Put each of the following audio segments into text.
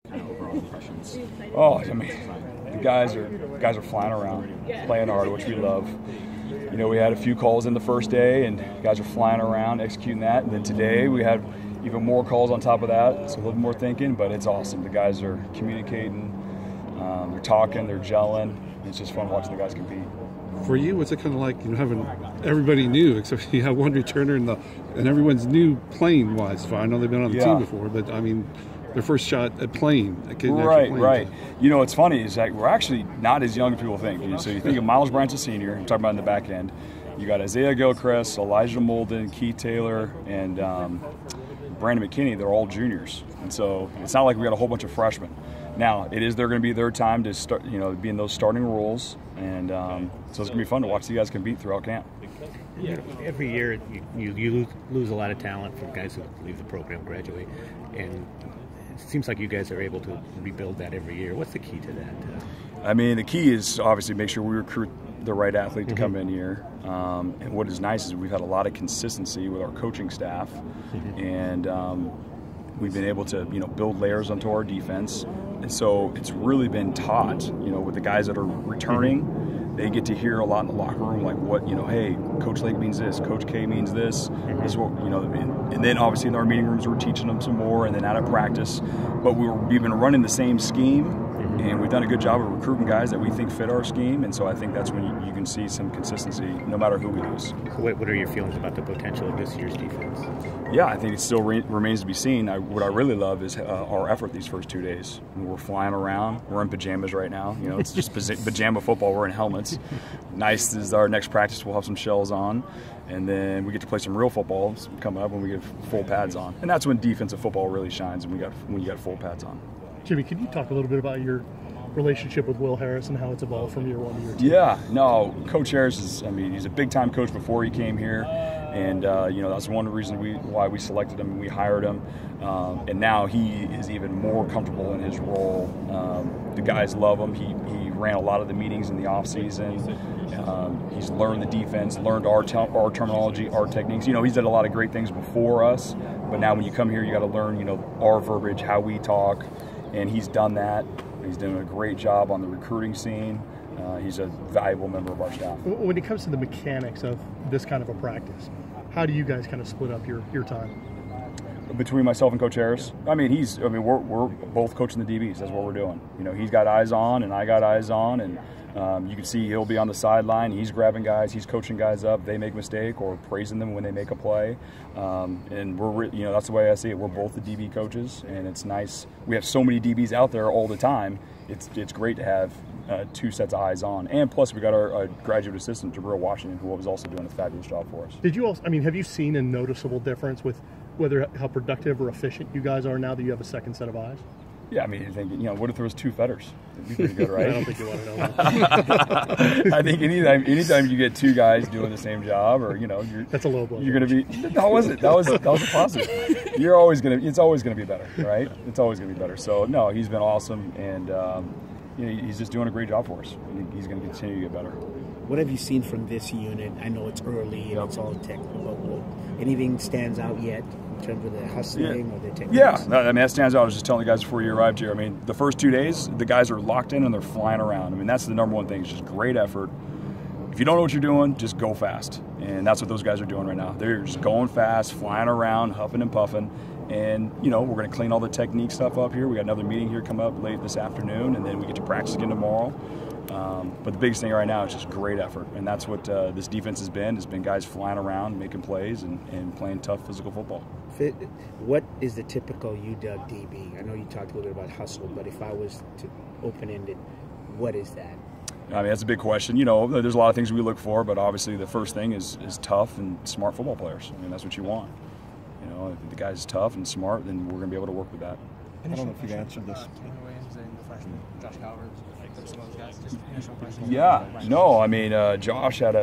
kind of overall impressions? Oh, I mean, the guys are flying around, playing hard, which we love. You know, we had a few calls in the first day, and guys are flying around, executing that. And then today we had even more calls on top of that, so a little more thinking, but it's awesome. The guys are communicating, they're talking, they're gelling. It's just fun watching the guys compete. For you, what's it kind of like, having everybody new, except you have one returner and everyone's new playing-wise? I know they've been on the team before, but I mean, their first shot at playing. Right. You know, what's funny is that we're actually not as young as people think. So you think of Miles Bryant's a senior, I'm talking about in the back end. You got Isaiah Gilchrist, Elijah Molden, Keith Taylor, and Brandon McKinney. They're all juniors. And so it's not like we got a whole bunch of freshmen. Now, they're going to be their time to start, be in those starting roles. And so it's going to be fun to watch you guys compete throughout camp. Yeah, every year you lose a lot of talent from guys who leave the program, graduate, and it seems like you guys are able to rebuild that every year. What's the key to that? I mean, the key is obviously make sure we recruit the right athlete to come in here. And what is nice is we've had a lot of consistency with our coaching staff, and we've been able to build layers onto our defense. And so it's really been taught, with the guys that are returning, they get to hear a lot in the locker room, like what, hey, Coach Lake means this, Coach K means this, this is what, and then obviously in our meeting rooms we're teaching them some more, and then out of practice. But we've been running the same scheme, and we've done a good job of recruiting guys that we think fit our scheme, and so I think that's when you can see some consistency no matter who we lose. What are your feelings about the potential of this year's defense? Yeah, I think it still remains to be seen. What I really love is our effort these first 2 days. We're flying around. We're in pajamas right now. It's just pajama football. We're in helmets. Nice is our next practice. We'll have some shells on. And then we get to play some real football coming up when we get full pads on. And that's when defensive football really shines, when you got full pads on. Jimmy, can you talk a little bit about your relationship with Will Harris and how it's evolved from year one to year two? Yeah, no, Coach Harris he's a big-time coach before he came here. And, that's one reason why we selected him and we hired him. And now he is even more comfortable in his role. The guys love him. He ran a lot of the meetings in the offseason. He's learned the defense, learned our terminology, our techniques. He's done a lot of great things before us. But now when you come here, you got to learn, our verbiage, how we talk. And he's done that. He's doing a great job on the recruiting scene. He's a valuable member of our staff. When it comes to the mechanics of this kind of a practice, how do you guys kind of split up your time? Between myself and Coach Harris, we're both coaching the DBs. That's what we're doing. He's got eyes on, and I got eyes on, and you can see he'll be on the sideline. He's grabbing guys. He's coaching guys up. They make a mistake or praising them when they make a play. And that's the way I see it. We're both the DB coaches, and it's nice. We have so many DBs out there all the time. It's great to have two sets of eyes on. And plus, we got our graduate assistant, Jabril Washington, who was also doing a fabulous job for us. Did you also? Have you seen a noticeable difference with how productive or efficient you guys are now that you have a second set of eyes? Yeah, I think, what if there was two fetters? It'd be pretty good, right? I don't think you want to know that. I think anytime you get two guys doing the same job, or that's a low blow. You're going to be. How was it? That was a positive. It's always going to be better, right? It's always going to be better. So no, he's been awesome, and he's just doing a great job for us. He's going to continue to get better. What have you seen from this unit? I know it's early and it's all technical, but anything stands out yet in terms of the hustling or the techniques? Yeah, that stands out. I was just telling the guys before you arrived here. The first 2 days, the guys are locked in and they're flying around. That's the number one thing. It's just great effort. If you don't know what you're doing, just go fast. And that's what those guys are doing right now. They're just going fast, flying around, huffing and puffing. And, we're going to clean all the technique stuff up here. We got another meeting here come up late this afternoon, and then we get to practice again tomorrow. But the biggest thing right now is just great effort. And that's what this defense has been guys flying around, making plays, and playing tough physical football. What is the typical UW DB? I know you talked a little bit about hustle, but if I was to open-ended, what is that? That's a big question. There's a lot of things we look for, but obviously the first thing is tough and smart football players. That's what you want. If the guy's tough and smart, then we're going to be able to work with that. I don't know if you've answered this. Yeah, no, Josh had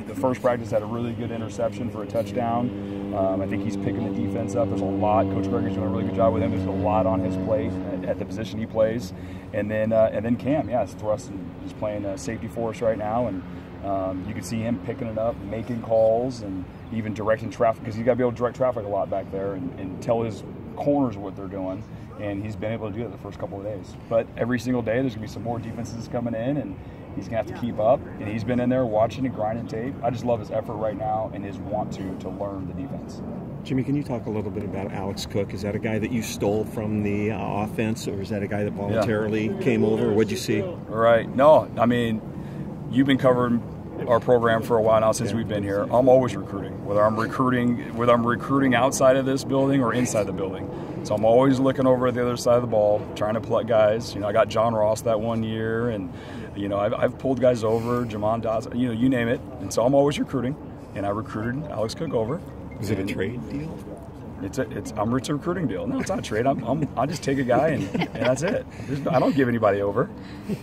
the first practice had a really good interception for a touchdown. I think he's picking the defense up. There's a lot. Coach Gregory's doing a really good job with him. There's a lot on his plate at the position he plays. And then Cam, is thrusting. He's playing safety for us right now, and you can see him picking it up, making calls, and even directing traffic, because he's got to be able to direct traffic a lot back there and tell his corners what they're doing. and he's been able to do it the first couple of days. But every single day, there's going to be some more defenses coming in, and he's going to have to keep up. And he's been in there watching and grinding tape. I just love his effort right now and his want to learn the defense. Jimmy, can you talk a little bit about Alex Cook? Is that a guy that you stole from the offense, or is that a guy that voluntarily came over? What'd you see? Right. No, I mean, you've been covering our program for a while now since we've been here. I'm always recruiting, whether I'm recruiting outside of this building or inside the building. So I'm always looking over at the other side of the ball, trying to pluck guys. I got John Ross that one year, and I've pulled guys over, Jamon Dawson, you name it. And so I'm always recruiting, and I recruited Alex Cook over. Is it a trade deal? It's a recruiting deal. No, it's not a trade. I just take a guy and that's it. I don't give anybody over.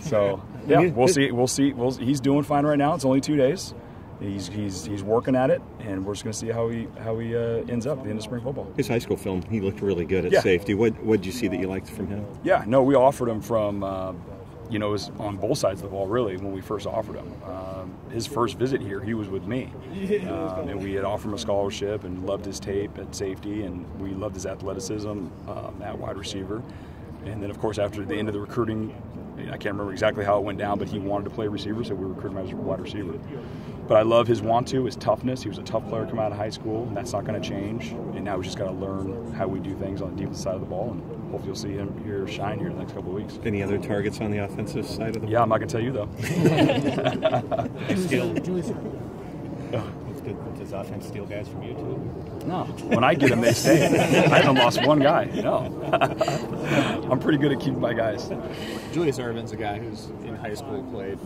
So yeah, we'll see. He's doing fine right now. It's only 2 days. He's working at it, and we're just going to see how he ends up at the end of spring football. His high school film, he looked really good at safety. What did you see that you liked from him? Yeah, no, we offered him from it was on both sides of the ball really when we first offered him. His first visit here, he was with me, and we had offered him a scholarship and loved his tape at safety, and we loved his athleticism at wide receiver. And then, of course, after the end of the recruiting, I can't remember exactly how it went down, but he wanted to play receiver, so we recruited him as a wide receiver. But I love his his toughness. He was a tough player coming out of high school, and that's not going to change. And now we just got to learn how we do things on the defensive side of the ball, and hopefully you'll see him here shine here in the next couple of weeks. Any other targets on the offensive side of the ball? Yeah, I'm not going to tell you, though. Does offense steal guys from you, too? No. When I get them, they stay. I haven't lost one guy. No. I'm pretty good at keeping my guys. Julius Irvin's a guy who's in high school played,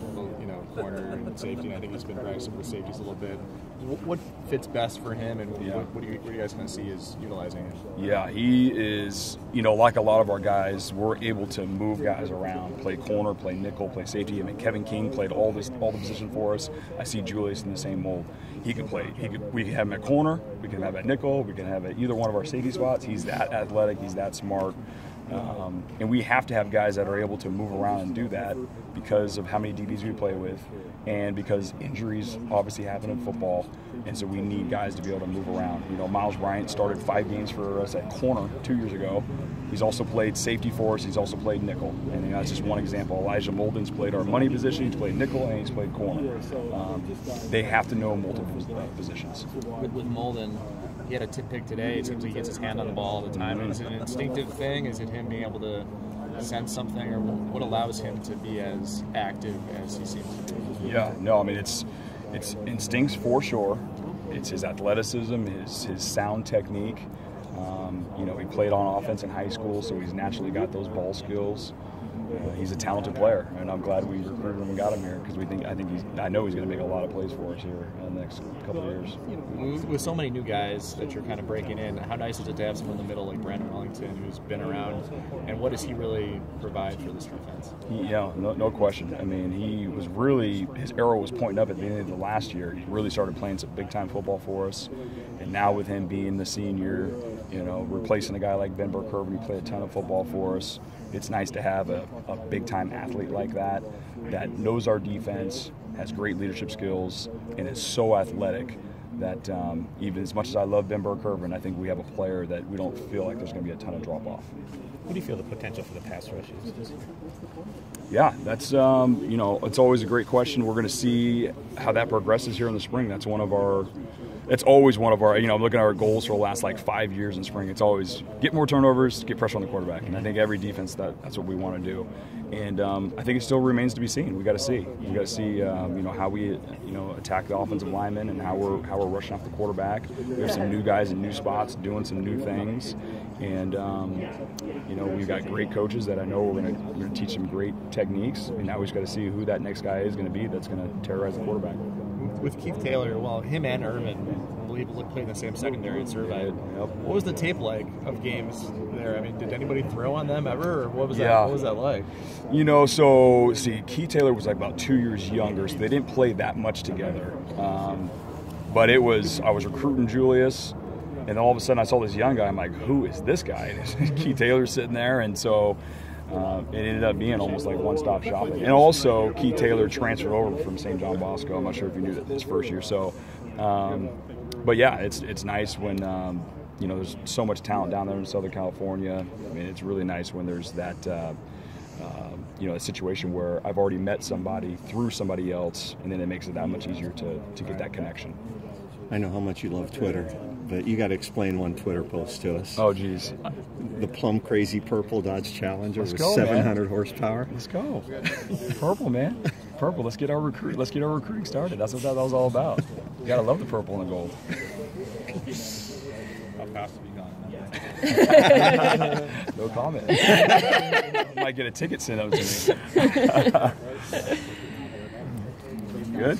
corner and safety, and I think he's been practicing with safeties a little bit. What fits best for him, and what are you guys going to see is utilizing him? Yeah, he is, like a lot of our guys, we're able to move guys around, play corner, play nickel, play safety. I mean, Kevin King played all the position for us. I see Julius in the same mold. He can play. We can have him at corner, we can have him at nickel, we can have him at either one of our safety spots. He's that athletic, he's that smart. And we have to have guys that are able to move around and do that because of how many DBs we play with, and because injuries obviously happen in football, and so we need guys to be able to move around. Miles Bryant started 5 games for us at corner 2 years ago. He's also played safety for us. He's also played nickel, and that's just one example. Elijah Molden's played our money position. He's played nickel, and he's played corner. They have to know multiple positions. With Molden, he had a tip pick today. It seems like he gets his hand on the ball all the time. Is it an instinctive thing? Is it him being able to sense something, or what allows him to be as active as he seems to be? Yeah, no, I mean it's instincts for sure. It's his athleticism, his sound technique. He played on offense in high school, so he's naturally got those ball skills. He's a talented player, and I'm glad we recruited him and got him here because I know he's going to make a lot of plays for us here in the next couple of years. With so many new guys that you're kind of breaking in, how nice is it to have someone in the middle like Brandon Wellington, who's been around, and what does he really provide for this defense? No question. I mean, his arrow was pointing up at the beginning of the last year. He really started playing some big-time football for us, and now with him being the senior, replacing a guy like Ben Burke-Irvin, who played a ton of football for us, it's nice to have a big-time athlete like that knows our defense, has great leadership skills, and is so athletic that even as much as I love Ben Burke-Irvin, I think we have a player that we don't feel like there's going to be a ton of drop-off. What do you feel the potential for the pass rush is? Yeah, that's, it's always a great question. We're going to see how that progresses here in the spring. It's always one of our, I'm looking at our goals for the last 5 years in spring. It's always get more turnovers, get pressure on the quarterback. And I think every defense, that's what we want to do. And I think it still remains to be seen. We got to see. We got to see, how we, attack the offensive linemen and how we're rushing off the quarterback. We have some new guys in new spots doing some new things. And, we've got great coaches that I know we're going to teach some great techniques. And now we just got to see who that next guy is going to be that's going to terrorize the quarterback. With Keith Taylor, him and Irvin, I believe, played in the same secondary at Survey. Yep. What was the tape like of games there? I mean, did anybody throw on them ever, or what was that like? Keith Taylor was about 2 years younger, so they didn't play that much together. But I was recruiting Julius, and then all of a sudden I saw this young guy. I'm like, who is this guy? And Keith Taylor's sitting there, and so it ended up being almost like one-stop shopping. And also, Keith Taylor transferred over from St. John Bosco. I'm not sure if you knew that his first year. So, but yeah, it's nice when you know, there's so much talent down there in Southern California. I mean, it's really nice when there's that, you know, a situation where I've already met somebody through somebody else, and then it makes it that much easier to get that connection. I know how much you love Twitter, but you got to explain one Twitter post to us. Oh, geez. The Plum Crazy Purple Dodge Challenger with go, 700 man. horsepower. Let's go. Purple, man. Purple. Let's get our recruiting started. That's what that was all about. You gotta love the purple and the gold. How fast have you gone? No comment. Might get a ticket sent out to me. Good.